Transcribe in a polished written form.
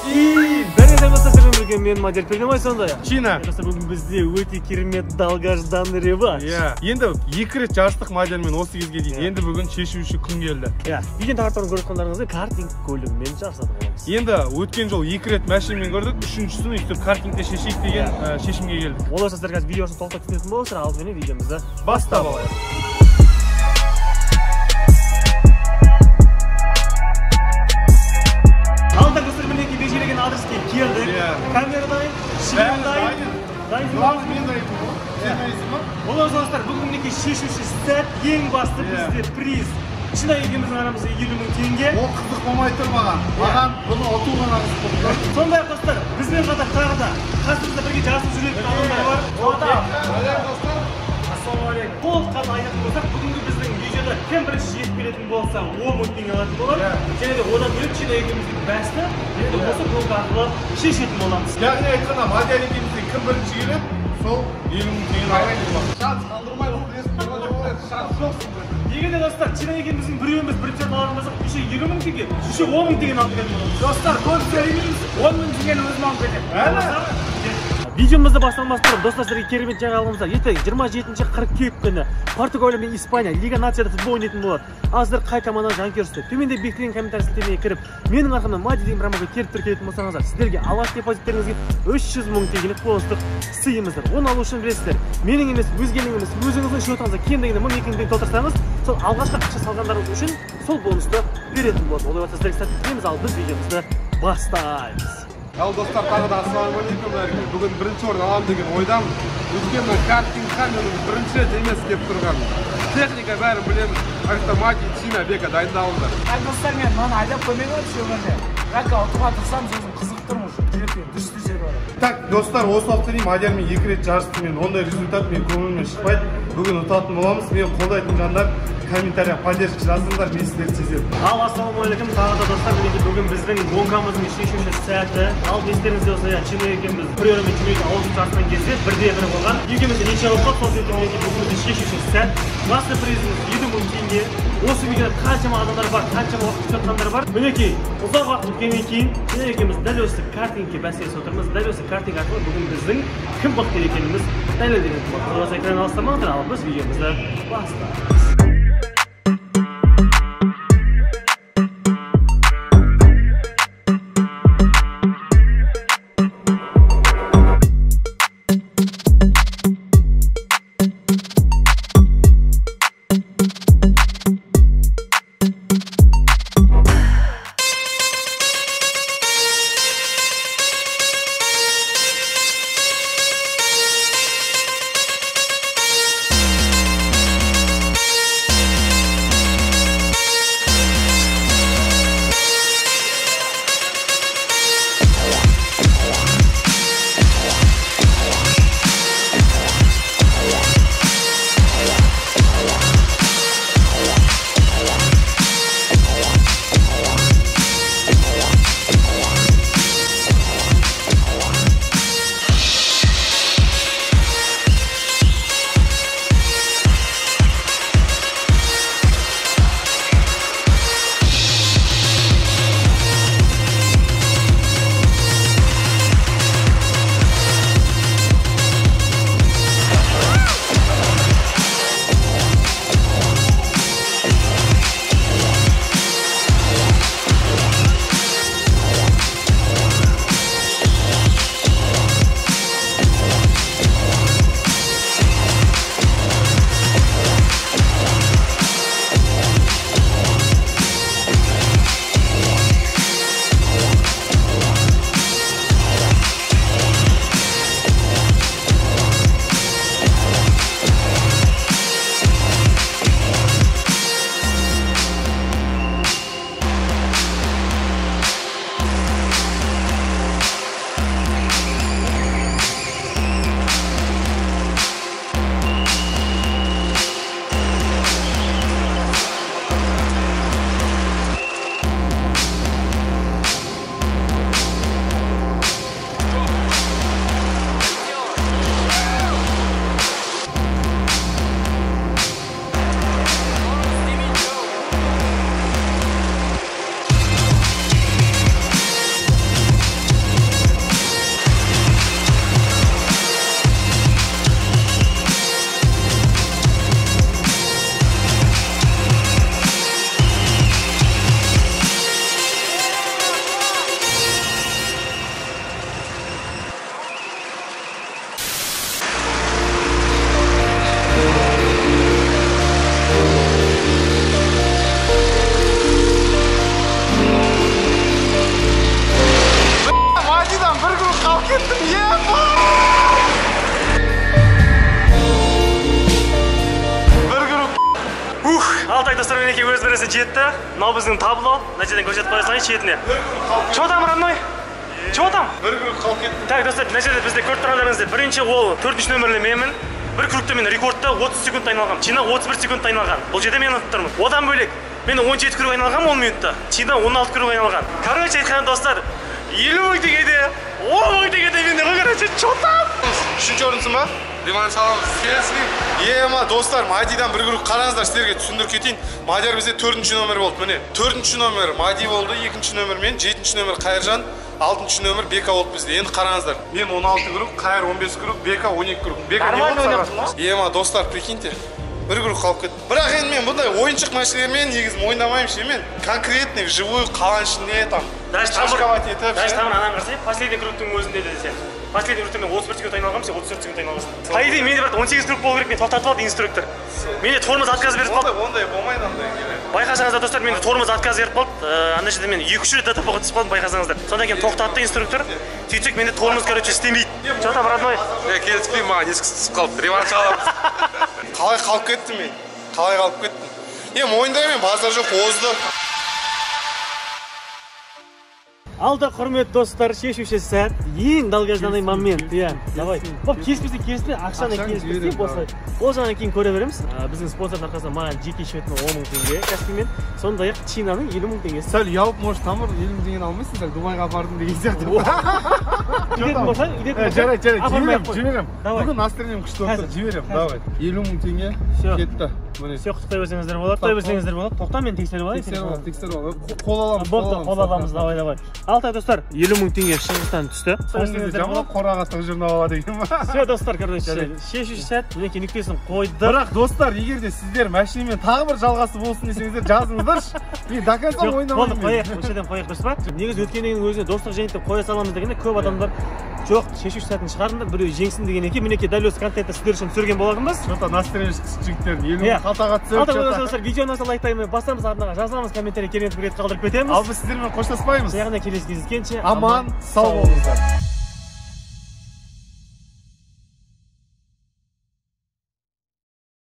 Бәріңізге достар бірге мен модель передемай сондай. Чина. Достар бүгін бізде өте керемет долгожданный реванш. Енді 2 рет жарыстық модельмен осы кезге дейін. Енді бүгін шешуші күн келді. Видео тақырыптарын көріп жатқандарыңызды картинг көлігімен жарысатын боламыз. Енді өткен жол 2 рет машинамен көрдік, үшіншісін өйстіп картингте шешейік деген шешімге келдік. Олар сіздер қазір видеосын толықтап түсінетін боласыздар, алдымен видеомызды бастап алайық. Адреске келдік. Камера дайын, шылым дайын. Мен дайын бұл. Олар достар, бүгін мінекей шешуші сәт, ең басты бізде приз. Шына екеміздің арамызда 50 000 теңге. Ол қызық болмай тұр маған бұны ұту ғана қызық болды. Сондай-ақ достар, бізбен қатар тағы да қасымызда бірге жасыл жүретін адамдар бар. Достар, ассалаумағалейкум. Толыққан айтатын болсақ, бүгінгі біздің видеода кім бірінші жетіп келетін болса 10 000 теңге алатын болады. Және де одан бөлек Шина екеуміздің бәсті енді осы гонка арқылы шешетін боламыз. Яғни айтқанда модель екеуміздің кім бірінші келеді, сол 50 000 теңгені алайын деп жатыр. Шанс қалдырмай шанс жоқсың. Егерде достар, Шина екеуміздің біреуіміз бірінші аларымызға үші 20 000 теңге, үші 10 000 теңгені алып келетін боламыз. Достар, көп сөйлемейміз, 10 000 теңгені өзім алып кетемін. Видеомызды басталмас бұрын достар сіздерге керемет жаңа алғымыздар. Ертең 27-қыркүйек күні Португалия мен Испания Лига нацияда футбол ойнайтын болады. Ал сіздер қай командаға жанкүйерсіздер? Төменде бекітілген комментарий сілтемеге кіріп, менің арқамнан Мади деген промоутқа келіп тіркелетін болсаңыздар, сіздерге алғашқы депозиттеріңізге 300 000 теңгелік бонустық сыйымыздар. Оны алу үшін білесіздер, менің емес, өзгенің емес, өзіңіздің шотыңызға кем дегенде 1000 теңге толтырсаңыз, сол алғашқы ақша салғандарыңыз үшін сол бонусты беретін болады. Олай болса сіздерге сәттілік тілейміз, ал біз видеомызды бастаймыз. Ал достар, тағы да ассалаумағалейкум. Бүгін бірінші орын аламын деген ойдамын. Өйткені картингқа менің бірінші рет емес келіп тұрған. Техника бәрін білемін. Арқта Мади, Шина, Бека дайындалыңдар. Достар, мен мынаны айдап көрмеген өтсе өмірде. Бірақ ұтуға тұрсам, сөзім қызық тұрмыш. Жүрекпен дүшті жер бар. Так, достар, осы уақытқа дейін модельмен 2 рет жарысты, мен ондай результат мен көңілімнен шықпайды. Бүгін ұтатын боламыз. Мен қолдайтын жандар комментария поддержка жазыңыздар, мен сіздерді сеземін. Ал ассалаумағалейкум, тағы да достар, бүгін біздің гонкамыздың шешуші сәті. Ал естеріңізде болса, Шина екеуміз біреуімен жүретін ауызын жарысқан кезде бірде-бірі болған. Екеумізде неше ұлға сол жерде бүгінгі шешуші сәт. Басты призіміз 70 000 теңге. Осы видеода қаншама адамдар бар, қаншама уақыт күтетқандар бар. Мінекей, ұзақ уақыт өткеннен кейін Шина екеуміз дәл осы картингке бәсекелесіп отырмыз. Дәл осы картинг арқылы бүгін біздің кім мықты екеніміз дәлелденетін болады. Осы экраннан алыстамаңыздар, ал біз видеомызды бастаймыз. алтай достар, менеке өз бересі жетті. Мынау біздің табло. Мына жерден көрсетіп қоя салайын шетіне. Чего там, родной? Чего там? Бір круг қалып кетті. Так, достар, мына жерде бізде көріп тұрғандарыңыздай, бірінші ол 4-ші нөмірлі менмін. Бір кругта мен рекордта 30 секунд айналғам. Чина 31 секунд айналған. Бұл жерде мен ұтып тұрмын. Одан бөлек мен 17 круг айналғам 10 минутта. Чина 16 круг айналған. Короче айтқан достар, 50 мың теңгеде, 10 мың теңгеде менде ғой, короче, что там? Үшінші орынсың ба? Реванш аламыз. Келісің. Ема достар, Мадидан бір круг қараңыздар, сіздерге түсіндіріп кетейін. Мадияр бізде 4-ші нөмір болды. Міне, 4-ші нөмір Мади болды, 2-ші нөмір мен, 7-ші нөмір Қайыржан, 6-ші нөмір Бека болды бізде. Енді қараңыздар. Мен 16 круг, Қайыр 15 круг, Бека 12 круг. Бека не болды сағат? Ема достар, прикиньте. Бір круг қалып кетті. Бірақ енді мен бұндай ойыншық мәселелермен негізі мойындамаймын ше. Мен конкретный, живой қалған ішінде там. Даже там анам қарсай, последний кругтың өзінде де сен. Последний кругтың 31 секунд айналғам, сен 34 секунд айналғансың. По идее, менде бір 18 круг болу керек, мен тоқтатып алды инструктор. Менде тормоз отказ беріп қалды. Ондай болмайды андай. Байқасаңыздар достар, менде тормоз отказ беріп қалды. Ана жерде мен 2-3 рет ДТП-ға түсіп қалдым, байқасаңыздар. Содан кейін тоқтатты инструктор. Сөйтсек менде тормоз, короче, істемейді. Что там, родной? Келіспеймін, маған ескісі түсіп қалды. Реванш аламыз. Қалай қалып кеттім мен? Қалай қалып кеттім? Мойындаймын, базар жоқ, озды. Алда құрмет достар, шешуші сәт, ең долгожданный момент, давай. Боп, кеспесе, ақшаны кеспесе, болса, ол жағынан кейін көре береміз. Біздің спонсордың арқасында маған жеке шөтінің 10 мың теңге кәсіппенмен, сондай-ақ Чинаның 50 мың теңгесі. Сәл ұялып, может, тамыр 50 мың теңгені алмайсың, сәл Дубайға апардың деген сияқты. Үйдетін болса, Жарайды, жіберем. Бүгін настроением күшті отыр, жіберем, давай. 50 мың теңге кетті. Все, құтықтай берсеңіздер болады, тоқта мен тексеріп алайын. Тексеріп алайын. Қол аламыз, давай. Алтай достар, 50 мың теңге шығыстан түсті. Жаман қораға тық жүрін алады екен ба? Все достар, короче, шешуші сәт, мінеке нүктесін қойды. Бірақ достар, егер де сіздер мәшинемен тағы бір жалғасы болсын десеңіздер жазыңыздаршы. Мен до конца ойнамаймын. Қояқ, өшеден қояқ дұрыс па? Негіз өткеннің өзіне достық жеңіп деп қоя саламыз дегенде көп адамдар жоқ, шешуші сәтін шығарыңдар, біреу жеңсін деген екен. Мінеке дәл осы контентті сіздер үшін түсірген болатынбыз. Что-то настроение жігіттердің 50 мың қалтаға түсіп. Видеоны лайктаймын, басамыз артына жазамыз, комментарий керемет бір рет қалдырып кетеміз. Ал біз сіздермен қоштаспаймыз. Яғни келесі кездескенше аман, сау болыңыздар.